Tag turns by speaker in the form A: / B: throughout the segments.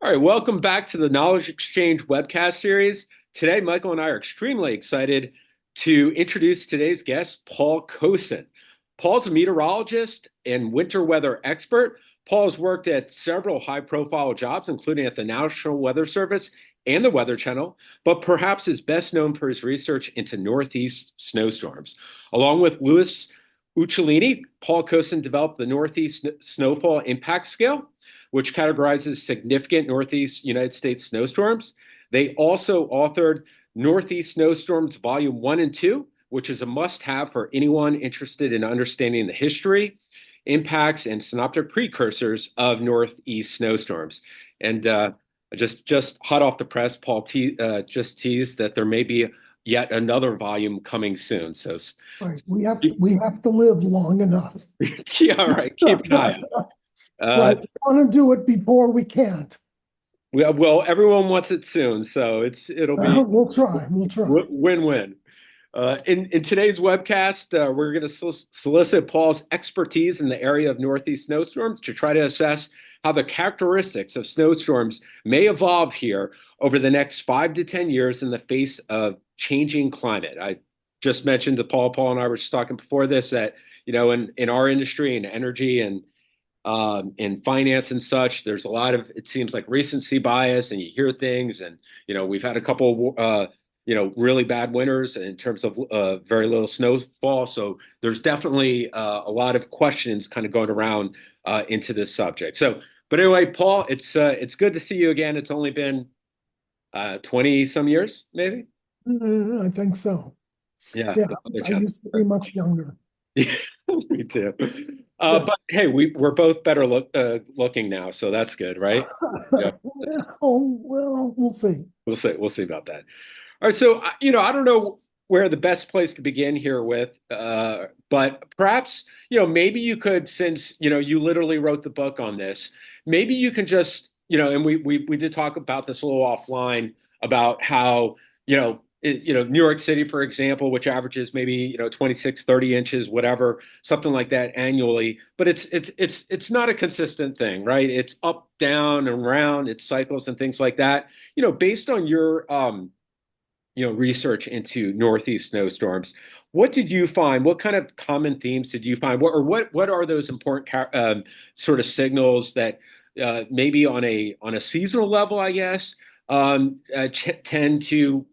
A: All right, welcome back to the Knowledge Exchange Webcast series. Today, Michael and I are extremely excited to introduce today's guest, Paul Kocin. Paul's a meteorologist and winter weather expert. Paul has worked at several high-profile jobs, including at the National Weather Service and the Weather Channel, but perhaps is best known for his research into Northeast snowstorms. Along with Louis Uccellini, Paul Kocin developed the Northeast Snowfall Impact Scale, which categorizes significant Northeast United States snowstorms. They also authored Northeast Snowstorms Volume 1 and 2, which is a must-have for anyone interested in understanding the history, impacts, and synoptic precursors of Northeast snowstorms. And just hot off the press, Paul just teased that there may be yet another volume coming soon. So,
B: Right. We have to live long enough.
A: yeah, all right, keep an eye out.
B: Right. We want to do it before we can't.
A: Well, everyone wants it soon, so it'll be
B: We'll try. We'll try.
A: win-win. In today's webcast, we're going to solicit Paul's expertise in the area of Northeast snowstorms to try to assess how the characteristics of snowstorms may evolve here over the next 5 to 10 years in the face of changing climate. I just mentioned to Paul and I were just talking before this that, in our industry and energy and in finance and such, there's a lot of, it seems like recency bias, and you hear things, and we've had a couple really bad winters in terms of very little snowfall. So there's definitely a lot of questions kind of going around into this subject. But anyway, Paul, it's good to see you again. It's only been 20 some years, maybe.
B: I think so.
A: Yeah,
B: Yeah,
A: the Weather
B: I
A: Channel.
B: used to be much younger.
A: Yeah, me too.
B: Yeah.
A: But hey, we're both better looking now, so that's good, right? Yeah,
B: Oh, well, we'll see.
A: we'll see about that. All right, so I don't know where the best place to begin here with, but perhaps maybe you could, since you literally wrote the book on this, maybe you can just and we did talk about this a little offline about how New York City, for example, which averages maybe 26, 30 inches, whatever, something like that annually, but it's not a consistent thing, right? It's up, down, and around, it cycles and things like that. Based on your research into Northeast snowstorms. What did you find? What kind of common themes did you find? What are those important sort of signals that maybe on a seasonal level, I guess, tend to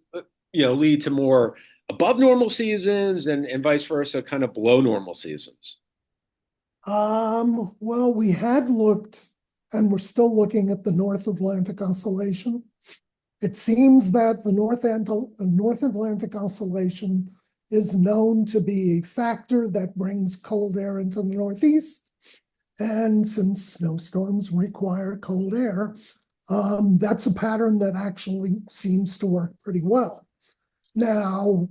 A: lead to more above normal seasons and vice versa, kind of below normal seasons?
B: Well, we had looked, and we're still looking at the North Atlantic Oscillation. It seems that the North Atlantic Oscillation is known to be a factor that brings cold air into the Northeast. And since snowstorms require cold air, that's a pattern that actually seems to work pretty well. Now,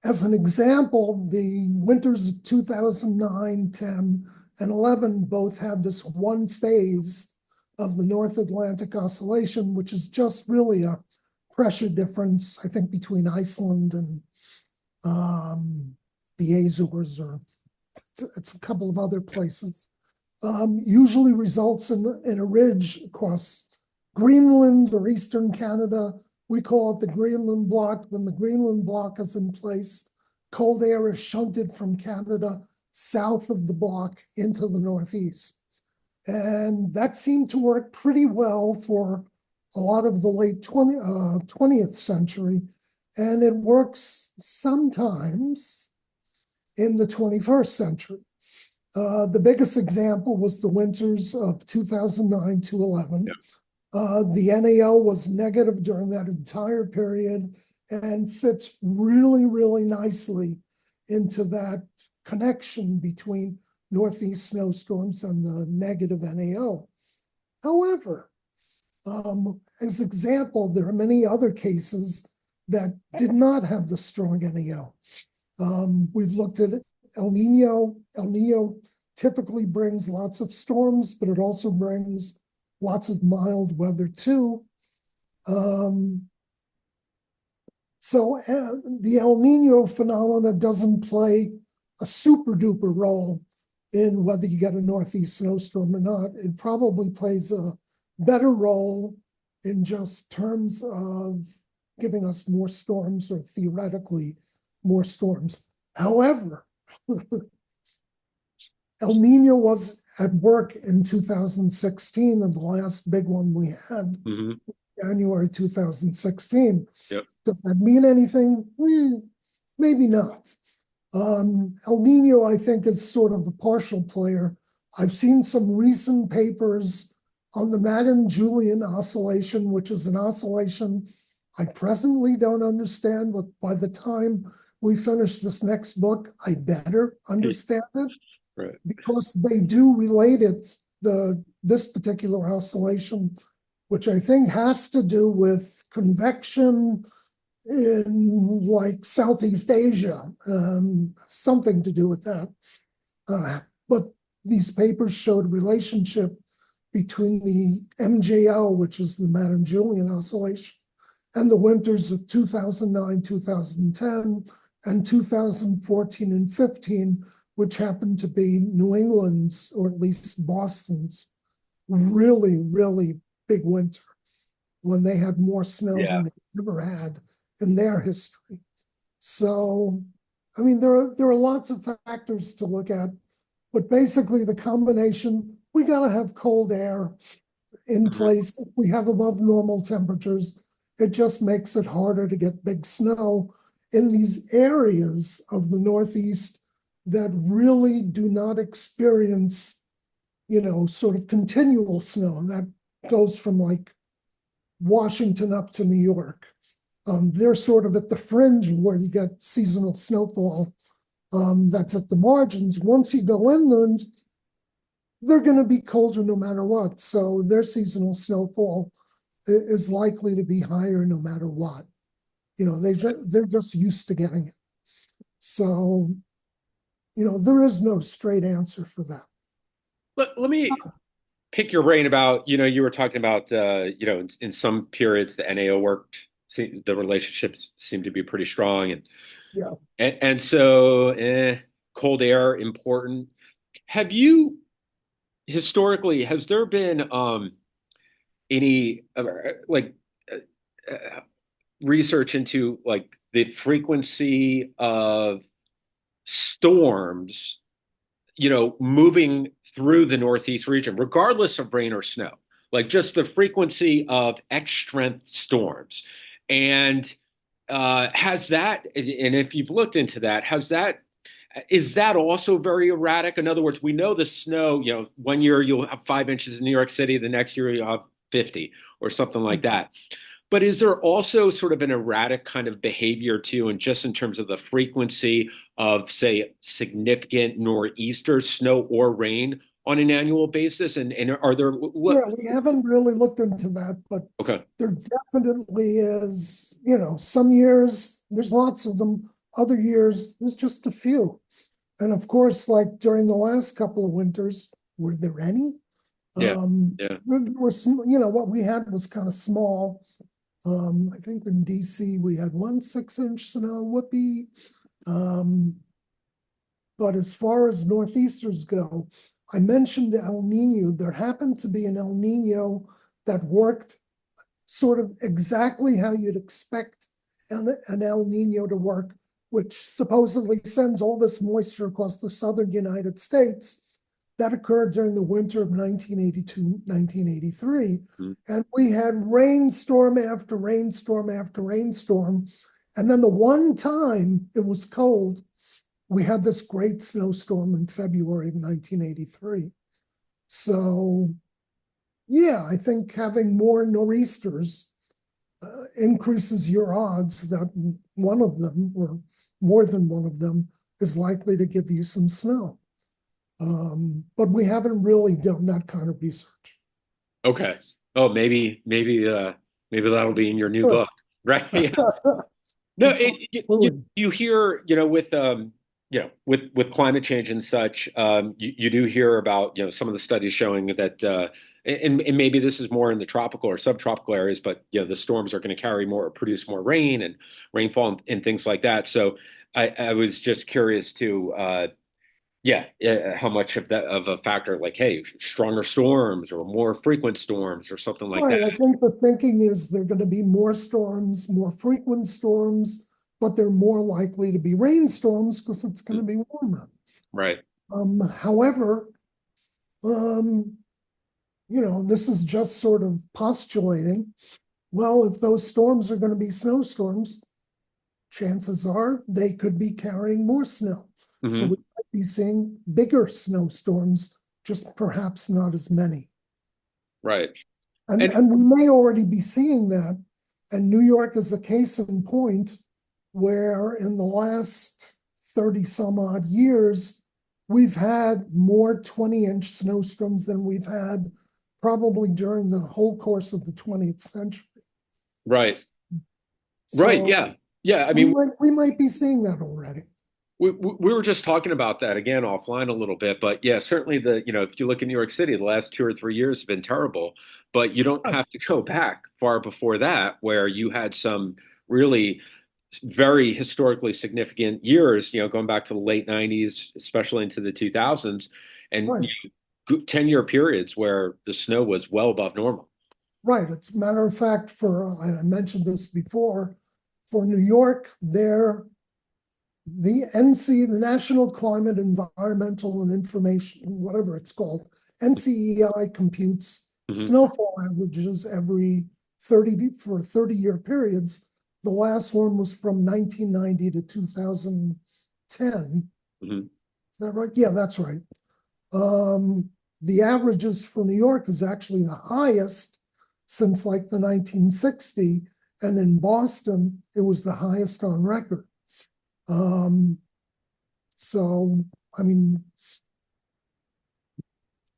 B: as an example, the winters of 2009, 10, and 11 both had this one phase of the North Atlantic Oscillation, which is just really a pressure difference, I think, between Iceland and the Azores, or it's a couple of other places. Usually results in a ridge across Greenland or Eastern Canada. We call it the Greenland block. When the Greenland block is in place, cold air is shunted from Canada south of the block into the Northeast. And that seemed to work pretty well for a lot of the late 20th century. And it works sometimes in the 21st century. The biggest example was the winters of 2009 to 11.
A: Yeah.
B: The NAO was negative during that entire period and fits really, really nicely into that connection between Northeast snowstorms and the negative NAO. However, as example, there are many other cases that did not have the strong NAO. We've looked at El Nino. El Nino typically brings lots of storms, but it also brings lots of mild weather too. So the El Nino phenomena doesn't play a super duper role in whether you get a Northeast snowstorm or not. It probably plays a better role in just terms of giving us more storms or theoretically more storms. However, El Nino was at work in 2016, and the last big one we had, January 2016.
A: Yep.
B: Does that mean anything? Maybe not. El Nino, I think, is sort of a partial player. I've seen some recent papers on the Madden-Julian oscillation, which is an oscillation I presently don't understand, but by the time we finish this next book, I better understand it.
A: Right.
B: Because they do relate it, this particular oscillation, which I think has to do with convection in like Southeast Asia, something to do with that. But these papers showed relationship between the MJO, which is the Madden-Julian oscillation, and the winters of 2009, 2010, and 2014 and 15, which happened to be New England's, or at least Boston's, really, really big winter, when they had more snow than they ever had in their history. So, I mean, there are lots of factors to look at, but basically the combination, we got to have cold air in place. If we have above normal temperatures, it just makes it harder to get big snow in these areas of the Northeast that really do not experience, sort of continual snow. And that goes from like Washington up to New York. They're sort of at the fringe where you get seasonal snowfall. That's at the margins. Once you go inland, they're going to be colder no matter what. So their seasonal snowfall is likely to be higher no matter what. They're just used to getting it. So, there is no straight answer for that.
A: Let me pick your brain about, you were talking about, in some periods the NAO worked, the relationships seem to be pretty strong. And so cold air important. Have you, historically, has there been any research into like the frequency of storms, moving through the Northeast region, regardless of rain or snow, like just the frequency of X-strength storms? And has that, and if you've looked into that, is that also very erratic? In other words, we know the snow, one year you'll have 5 inches in New York City, the next year you'll have 50 or something like that. But is there also sort of an erratic kind of behavior too, and just in terms of the frequency of, say, significant nor'easter snow or rain on an annual basis? And are there
B: Yeah, we haven't really looked into that, but
A: Okay.
B: there definitely is, some years there's lots of them, other years there's just a few. And of course, like during the last couple of winters, were there any?
A: Yeah.
B: What we had was kind of small. I think in DC we had 1 6-inch snow, whoopee. But as far as northeasters go, I mentioned the El Nino. There happened to be an El Nino that worked sort of exactly how you'd expect an El Nino to work, which supposedly sends all this moisture across the southern United States. That occurred during the winter of 1982, 1983. And we had rainstorm after rainstorm after rainstorm. And then the one time it was cold, we had this great snowstorm in February of 1983. So, yeah, I think having more nor'easters increases your odds that one of them, or more than one of them, is likely to give you some snow. But we haven't really done that kind of research.
A: Okay. Oh, maybe that'll be in your new book, right? Yeah. No, you hear, with climate change and such, you do hear about, some of the studies showing that, and maybe this is more in the tropical or subtropical areas, but the storms are going to carry more, or produce more rain and rainfall and things like that. So I was just curious to Yeah, how much of that of a factor, like, hey, stronger storms or more frequent storms or something like that.
B: Right, I think the thinking is there are going to be more storms, more frequent storms, but they're more likely to be rainstorms because it's going to be warmer.
A: Right.
B: However, um, this is just sort of postulating. Well, if those storms are going to be snowstorms, chances are they could be carrying more snow. So
A: Hmm.
B: we might be seeing bigger snowstorms, just perhaps not as many.
A: Right.
B: And,
A: And
B: and we may already be seeing that. And New York is a case in point where in the last 30 some odd years, we've had more 20-inch snowstorms than we've had probably during the whole course of the 20th century.
A: right. Right.
B: So
A: Yeah. Yeah. I
B: we
A: mean,
B: might we might be seeing that already.
A: we were just talking about that again offline a little bit, but yeah, certainly if you look in New York City, the last 2 or 3 years have been terrible, but you don't
B: Right,
A: have to go back far before that where you had some really very historically significant years, going back to the late 90s, especially into the 2000s, and
B: right,
A: 10-year periods where the snow was well above normal.
B: right. It's a matter of fact, I mentioned this before, for New York, the NC, the National Climate, Environmental and Information, whatever it's called, NCEI computes
A: Hmm.
B: snowfall averages every 30-year periods. The last one was from 1990 to 2010.
A: Hmm.
B: Is that right? Yeah, that's right. Um, the averages for New York is actually the highest since like the 1960, and in Boston, it was the highest on record. Um, so, I mean,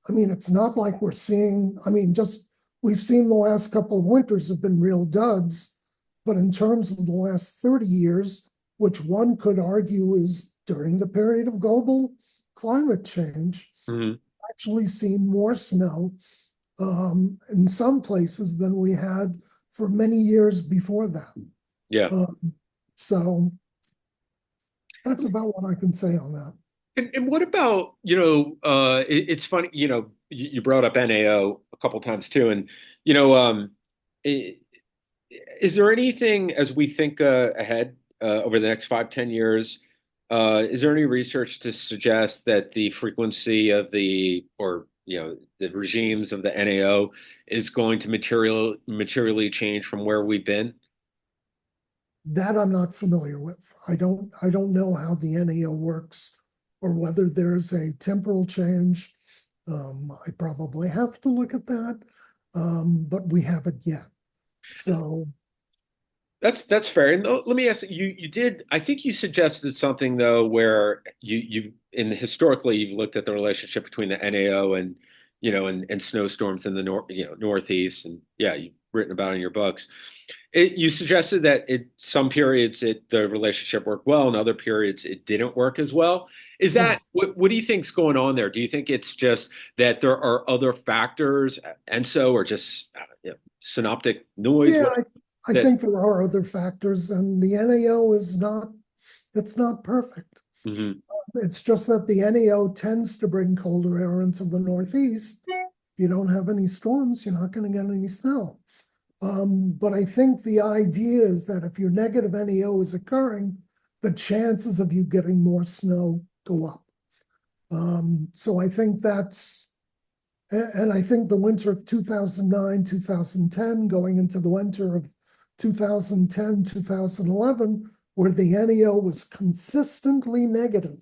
B: it's not like we're seeing, just we've seen the last couple of winters have been real duds, but in terms of the last 30 years, which one could argue is during the period of global climate change,
A: Hmm.
B: actually seen more snow in some places than we had for many years before that.
A: Yeah.
B: So that's about what I can say on that.
A: And what about, it's funny, you brought up NAO a couple times too. And, you know, i- is there anything as we think ahead over the next 5, 10 years? Is there any research to suggest that the frequency of the regimes of the NAO is going to materially change from where we've been?
B: That I'm not familiar with. I don't know how the NAO works or whether there's a temporal change. I probably have to look at that, but we haven't yet. So
A: That's fair. And let me ask you, you did, I think you suggested something though, where historically you've looked at the relationship between the NAO and, and snowstorms in the Northeast. And yeah, you've written about it in your books. You suggested that some periods the relationship worked well, and other periods it didn't work as well. Is
B: right.
A: that what do you think's going on there? Do you think it's just that there are other factors, ENSO or just synoptic noise?
B: Yeah,
A: What
B: I
A: that?
B: think there are other factors, and the NAO it's not perfect.
A: Mhm.
B: It's just that the NAO tends to bring colder air into the Northeast. If you don't have any storms, you're not going to get any snow. But I think the idea is that if your negative NEO is occurring, the chances of you getting more snow go up. So I think and I think the winter of 2009, 2010, going into the winter of 2010, 2011, where the NEO was consistently negative,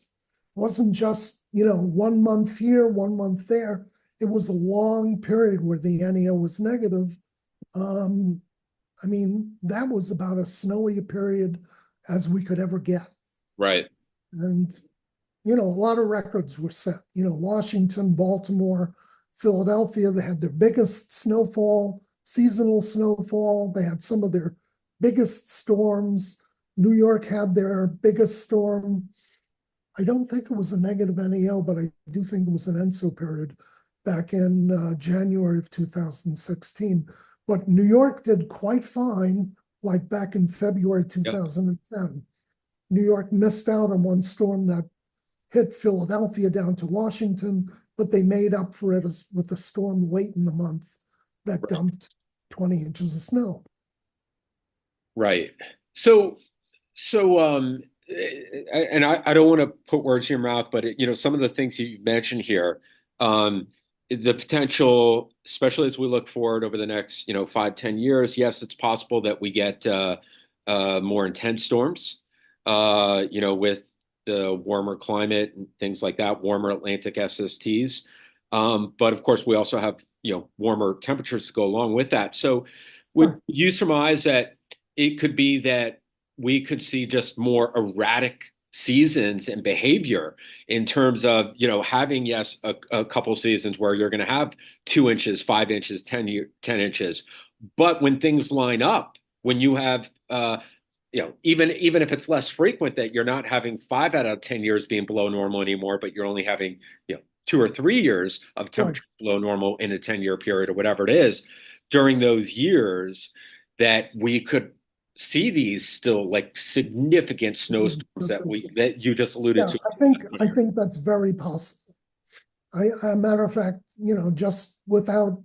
B: it wasn't just, 1 month here, 1 month there. It was a long period where the NEO was negative. Um, that was about as snowy a period as we could ever get.
A: Right.
B: And, a lot of records were set. Washington, Baltimore, Philadelphia, they had their biggest snowfall, seasonal snowfall. They had some of their biggest storms. New York had their biggest storm. I don't think it was a negative NEO, but I do think it was an ENSO period back in January of 2016. But New York did quite fine, like back in February
A: Yep.
B: 2010. New York missed out on one storm that hit Philadelphia down to Washington, but they made up for it with a storm late in the month that dumped 20 inches of snow.
A: Right. So, and I don't want to put words in your mouth, but some of the things you mentioned here, the potential, especially as we look forward over the next, 5, 10 years, yes, it's possible that we get more intense storms, with the warmer climate and things like that, warmer Atlantic SSTs. But of course, we also have, warmer temperatures to go along with that. So, would
B: Sure.
A: you surmise that it could be that we could see just more erratic seasons and behavior in terms of, having, yes, a couple seasons where you're going to have 2 inches, 5 inches, 10 inches. But when things line up, when you have, even if it's less frequent that you're not having 5 out of 10 years being below normal anymore, but you're only having, 2 or 3 years of
B: Right.
A: temperature below normal in a 10-year period or whatever it is, during those years that we could see these still like significant snowstorms that you just alluded
B: Yeah,
A: to.
B: I think that's very possible. A matter of fact, just without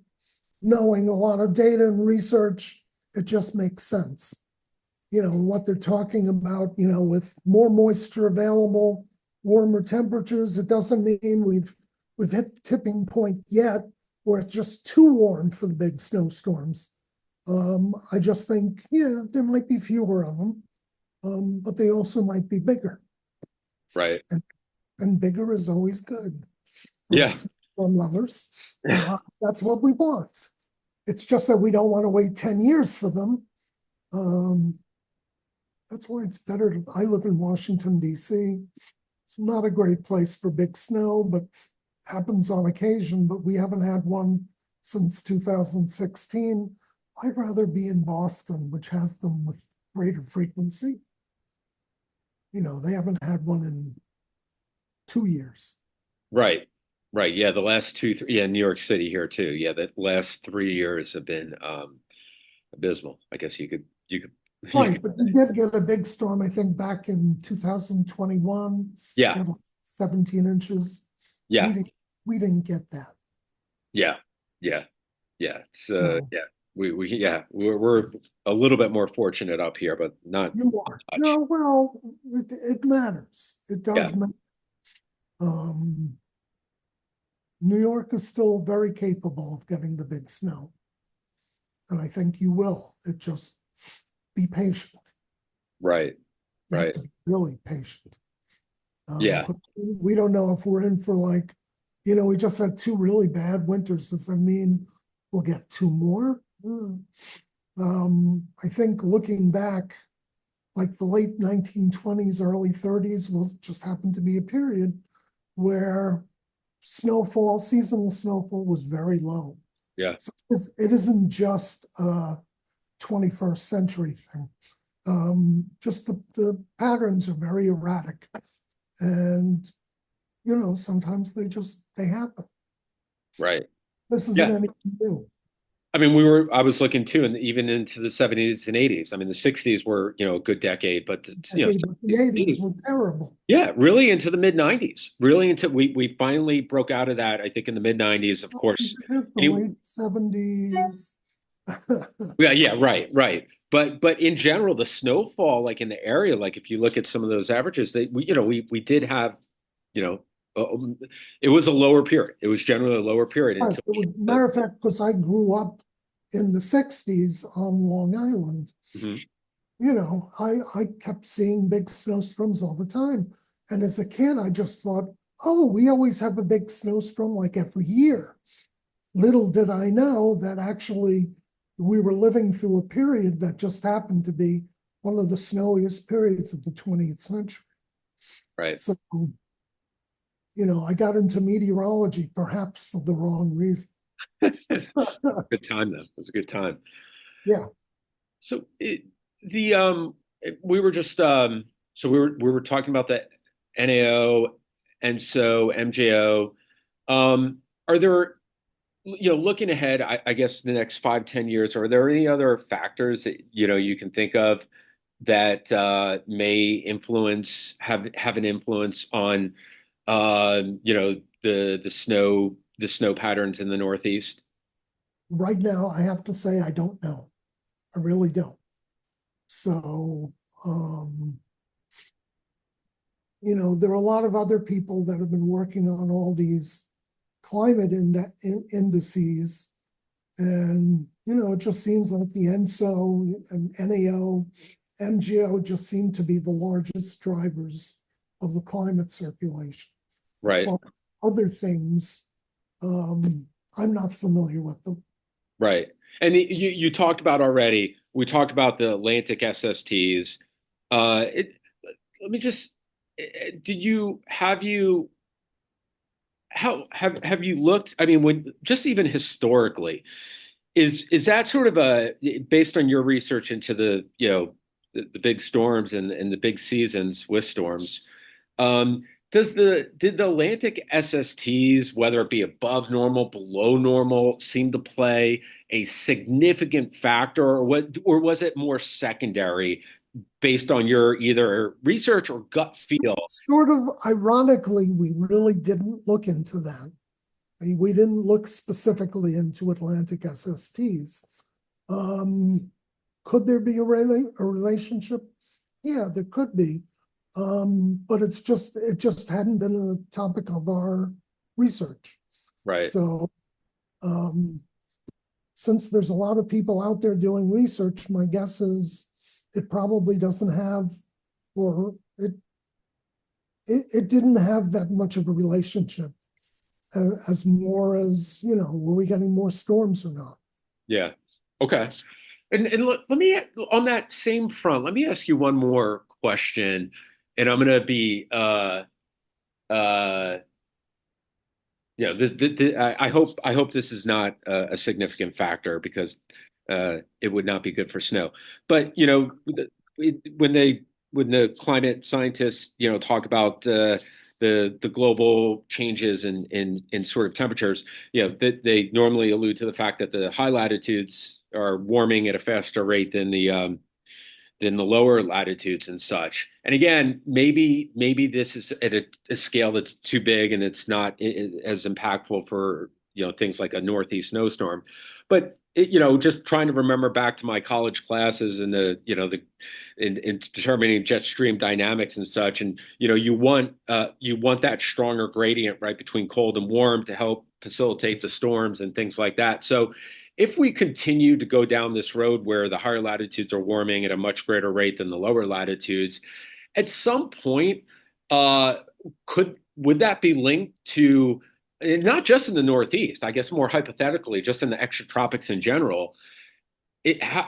B: knowing a lot of data and research, it just makes sense. What they're talking about, with more moisture available, warmer temperatures, it doesn't mean we've hit the tipping point yet where it's just too warm for the big snowstorms. I just think, yeah, there might be fewer of them, but they also might be bigger.
A: Right.
B: And bigger is always good for
A: Yeah.
B: us storm lovers. That's what we want. It's just that we don't want to wait 10 years for them. That's why it's better. I live in Washington, D.C. It's not a great place for big snow, but happens on occasion, but we haven't had one since 2016. I'd rather be in Boston, which has them with greater frequency. They haven't had one in 2 years.
A: Right. Right. Yeah. The last two, three, yeah, New York City here too. Yeah. The last 3 years have been abysmal. I guess you
B: Right,
A: could,
B: but we did get a big storm, I think, back in 2021.
A: yeah.
B: Had like 17 inches.
A: Yeah.
B: We didn't get that.
A: Yeah. Yeah. Yeah.
B: So
A: Yeah. We're a little bit more fortunate up here, but not
B: you are.
A: much.
B: No, well, it matters. It
A: Yeah.
B: does matter. Um, New York is still very capable of getting the big snow. And I think you will. It just be patient.
A: Right.
B: You have
A: Right.
B: to be really patient.
A: Yeah.
B: 'Cause we don't know if we're in for we just had two really bad winters. Does that mean we'll get two more? I think looking back, like the late 1920s, early 30s will just happen to be a period where seasonal snowfall was very low.
A: Yeah.
B: So it isn't just a 21st century thing. Just the patterns are very erratic. And, sometimes they happen.
A: Right.
B: This isn't
A: Yeah.
B: anything new.
A: I mean, I was looking too, and even into the 70s and 80s. I mean, the 60s were, a good decade, but
B: Okay, but the
A: 70s,
B: 80s
A: 80s,
B: were terrible.
A: yeah, really into the mid 90s, really into, we finally broke out of that, I think, in the mid 90s, of course.
B: The
A: Any-
B: late 70s.
A: yeah, yeah, right, right. But in general, the snowfall, like in the area, like if you look at some of those averages, we did have, you know, it was a lower period. It was generally a lower period
B: Right.
A: until
B: Matter of fact, because I grew up in the 60s on Long Island,
A: Mhm.
B: I kept seeing big snowstorms all the time. And as a kid, I just thought, oh, we always have a big snowstorm like every year. Little did I know that actually we were living through a period that just happened to be one of the snowiest periods of the 20th century.
A: Right.
B: So, I got into meteorology perhaps for the wrong reason.
A: Good time then. It was a good time.
B: Yeah.
A: So the we were just so we were talking about the NAO and so MJO. Are there, looking ahead, I guess the next 5, 10 years, are there any other factors that you can think of that may have an influence on the snow patterns in the Northeast?
B: Right now, I have to say I don't know. I really don't. So, um, there are a lot of other people that have been working on all these climate indices. And, it just seems like the ENSO and NAO, MGO just seem to be the largest drivers of the climate circulation. As
A: Right,
B: far as other things, I'm not familiar with them.
A: right. And you talked about already. We talked about the Atlantic SSTs. It, let me just. Did you have you how have you looked? I mean, when just even historically, is that sort of a based on your research into the big storms and the big seasons with storms? Did the Atlantic SSTs, whether it be above normal, below normal, seem to play a significant factor, or was it more secondary based on your either research or gut feel?
B: Sort of ironically, we really didn't look into that. I mean, we didn't look specifically into Atlantic SSTs. Um, could there be a relationship? Yeah, there could be. But it just hadn't been a topic of our research.
A: Right.
B: So um, since there's a lot of people out there doing research, my guess is it probably doesn't have, or it didn't have that much of a relationship as more as, were we getting more storms or not?
A: Yeah. Okay. And let me on that same front, let me ask you one more question, and I'm going to be uh I hope this is not a significant factor because it would not be good for snow. But when the climate scientists talk about the global changes in sort of temperatures, they normally allude to the fact that the high latitudes are warming at a faster rate than the lower latitudes and such. And again, maybe this is at a scale that's too big and it's not as impactful for things like a Northeast snowstorm. But just trying to remember back to my college classes and in determining jet stream dynamics and such, and you want that stronger gradient right between cold and warm to help facilitate the storms and things like that. So if we continue to go down this road where the higher latitudes are warming at a much greater rate than the lower latitudes, at some point, uh, could would that be linked to not just in the Northeast, I guess more hypothetically, just in the extratropics in general?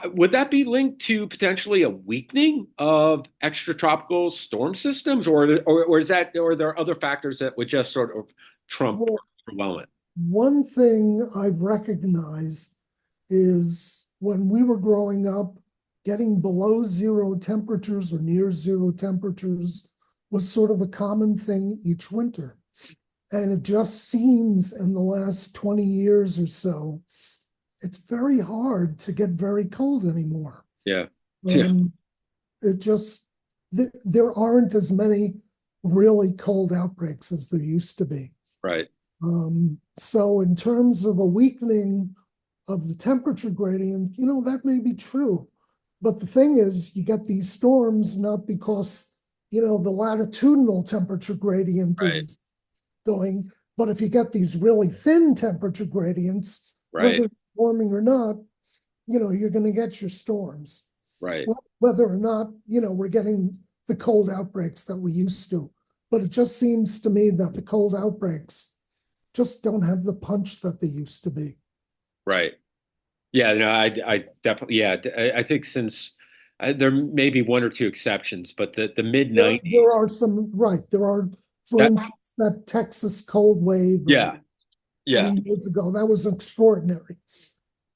A: Would that be linked to potentially a weakening of extratropical storm systems, or is that, or are there other factors that would just sort of trump
B: Well,
A: or overwhelm it?
B: one thing I've recognized is when we were growing up, getting below zero temperatures or near zero temperatures was sort of a common thing each winter. And it just seems in the last 20 years or so, it's very hard to get very cold anymore.
A: Yeah, yeah,
B: Um, it just, there aren't as many really cold outbreaks as there used to be.
A: right,
B: So in terms of a weakening of the temperature gradient, that may be true. But the thing is, you get these storms not because, the latitudinal temperature gradient
A: right,
B: is going, but if you get these really thin temperature gradients,
A: right,
B: whether it's warming or not, you're going to get your storms.
A: right.
B: Whether or not, we're getting the cold outbreaks that we used to. But it just seems to me that the cold outbreaks just don't have the punch that they used to be.
A: Right. Yeah, no, I definitely, yeah, I think since there may be one or two exceptions, but the mid
B: There
A: 90s,
B: are some, right. There are, for
A: that,
B: instance, that Texas cold wave of
A: yeah, yeah,
B: 3 years ago, that was extraordinary.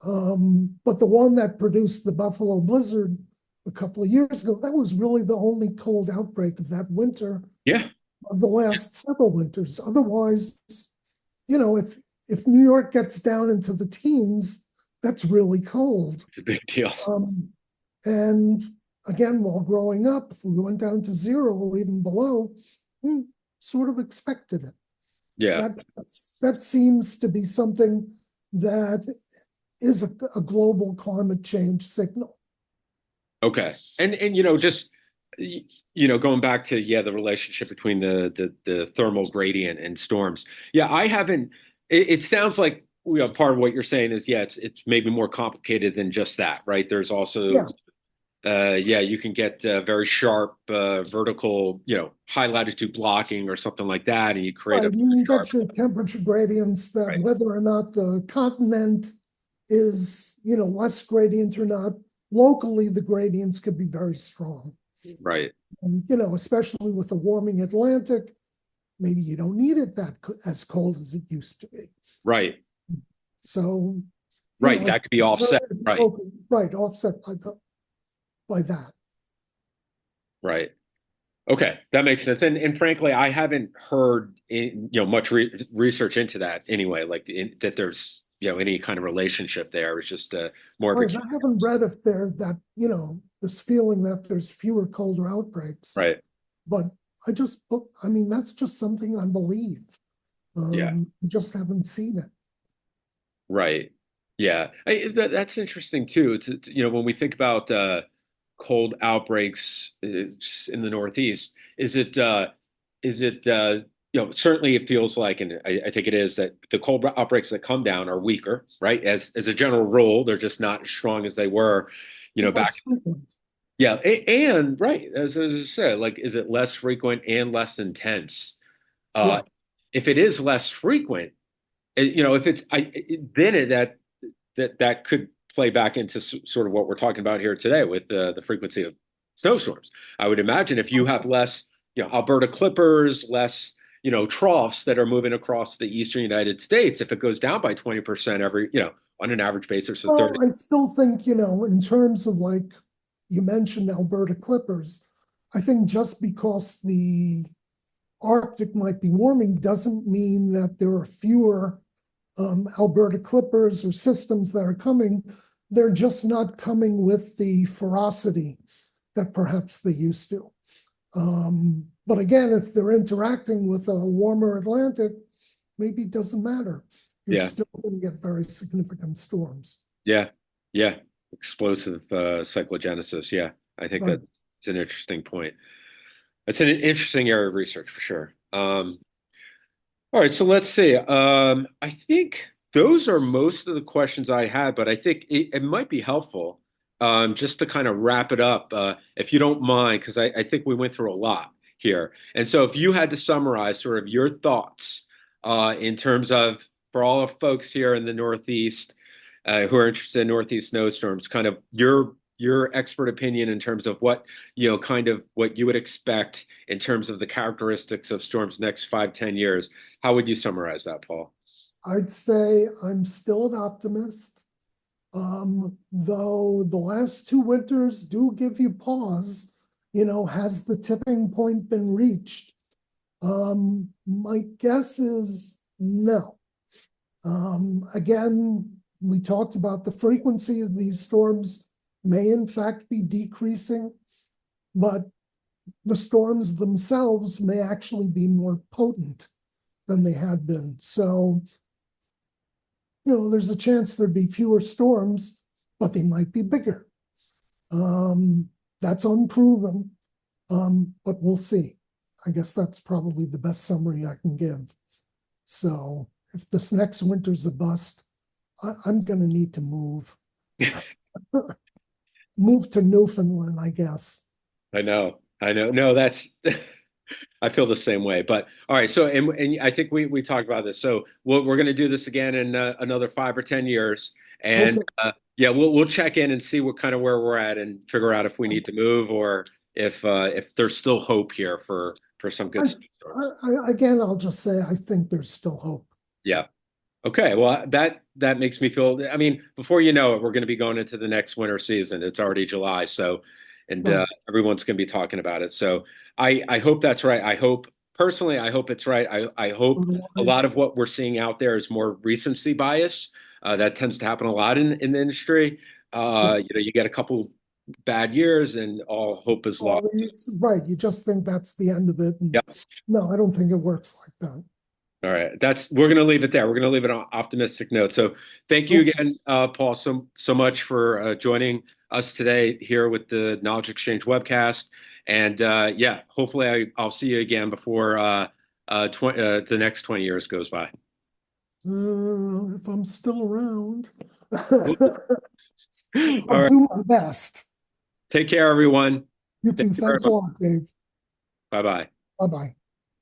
B: But the one that produced the Buffalo blizzard a couple of years ago, that was really the only cold outbreak of that winter
A: yeah,
B: of the last several winters. Otherwise, if New York gets down into the teens, that's really cold.
A: it's a big deal.
B: Um, and again, while growing up, if we went down to zero or even below, sort of expected it.
A: Yeah.
B: That seems to be something that is a global climate change signal.
A: Okay. And just going back to the relationship between the thermal gradient and storms. Yeah, I haven't. It sounds like part of what you're saying is it's maybe more complicated than just that, right? There's also
B: Yeah,
A: you can get very sharp vertical, high latitude blocking or something like that, and you create
B: right.
A: a
B: You can
A: sharp.
B: get your temperature gradients that
A: Right.
B: whether or not the continent is, less gradient or not, locally the gradients could be very strong.
A: Right.
B: And, especially with the warming Atlantic, maybe you don't need it that as cold as it used to be.
A: Right.
B: So,
A: Right. That could be offset. Right.
B: right, offset by that.
A: Right. Okay, that makes sense. And frankly, I haven't heard much research into that anyway, like that there's any kind of relationship there. It's just more of
B: Right,
A: a
B: I haven't read if there's that, this feeling that there's fewer colder outbreaks,
A: right.
B: but I mean, that's just something I believe.
A: Yeah.
B: I just haven't seen it.
A: Right. Yeah. That's interesting too. It's when we think about cold outbreaks in the Northeast, is it certainly it feels like, and I think it is, that the cold outbreaks that come down are weaker, right? As a general rule, they're just not as strong as they were, back.
B: Less frequent.
A: Yeah, and right, as I said, like, is it less frequent and less intense? Uh,
B: Yeah,
A: if it is less frequent, if it's then that could play back into sort of what we're talking about here today with the frequency of snowstorms. I would imagine if you have less, Alberta clippers, less, troughs that are moving across the eastern United States, if it goes down by 20% every, on an average basis of
B: well,
A: 30.
B: I still think, in terms of like you mentioned Alberta clippers, I think just because the Arctic might be warming doesn't mean that there are fewer Alberta clippers or systems that are coming. They're just not coming with the ferocity that perhaps they used to. But again, if they're interacting with a warmer Atlantic, maybe it doesn't matter. You're
A: Yeah,
B: still going to get very significant storms.
A: yeah, yeah. Explosive cyclogenesis. Yeah, I think
B: Right.
A: that's an interesting point. It's an interesting area of research for sure. All right, so let's see. I think those are most of the questions I had, but I think it might be helpful just to kind of wrap it up, if you don't mind, because I think we went through a lot here. And so, if you had to summarize sort of your thoughts in terms of, for all of folks here in the Northeast who are interested in Northeast snowstorms, kind of your expert opinion in terms of what kind of what you would expect in terms of the characteristics of storms next 5, 10 years. How would you summarize that, Paul?
B: I'd say I'm still an optimist, though the last two winters do give you pause. Has the tipping point been reached? My guess is no. Again, we talked about the frequency of these storms may in fact be decreasing, but the storms themselves may actually be more potent than they had been. So, there's a chance there'd be fewer storms, but they might be bigger. That's unproven, but we'll see. I guess that's probably the best summary I can give. So if this next winter's a bust, I'm going to need to move. Move to Newfoundland, I guess.
A: I know. I know. No, that's I feel the same way. But all right, so and I think we talked about this. So we're going to do this again in another 5 or 10 years, and
B: Okay.
A: yeah, we'll check in and see what kind of where we're at and figure out if we need to move or if there's still hope here for some good storms.
B: Again, I'll just say I think there's still hope.
A: Yeah. Okay, well that makes me feel. I mean, before you know it, we're going to be going into the next winter season. It's already July, so and
B: Right.
A: everyone's going to be talking about it. So I hope that's right. I hope personally, I hope it's right. I
B: So
A: hope a lot of what we're seeing out there is more recency bias. That tends to happen a lot in the industry.
B: yes.
A: You get a couple bad years and all hope is lost.
B: Right, you just think that's the end of it. And
A: Yep.
B: no, I don't think it works like that.
A: All right. We're going to leave it there. We're going to leave it on an optimistic note. So thank you again, Paul, so much for joining us today here with the Knowledge Exchange webcast. And yeah, hopefully I'll see you again before the next 20 years goes by.
B: If I'm still around,
A: All
B: I'll
A: right.
B: do my best.
A: Take care, everyone.
B: You
A: Thank
B: too.
A: you very
B: Thanks a
A: much.
B: lot, Dave.
A: Bye-bye.
B: Bye-bye.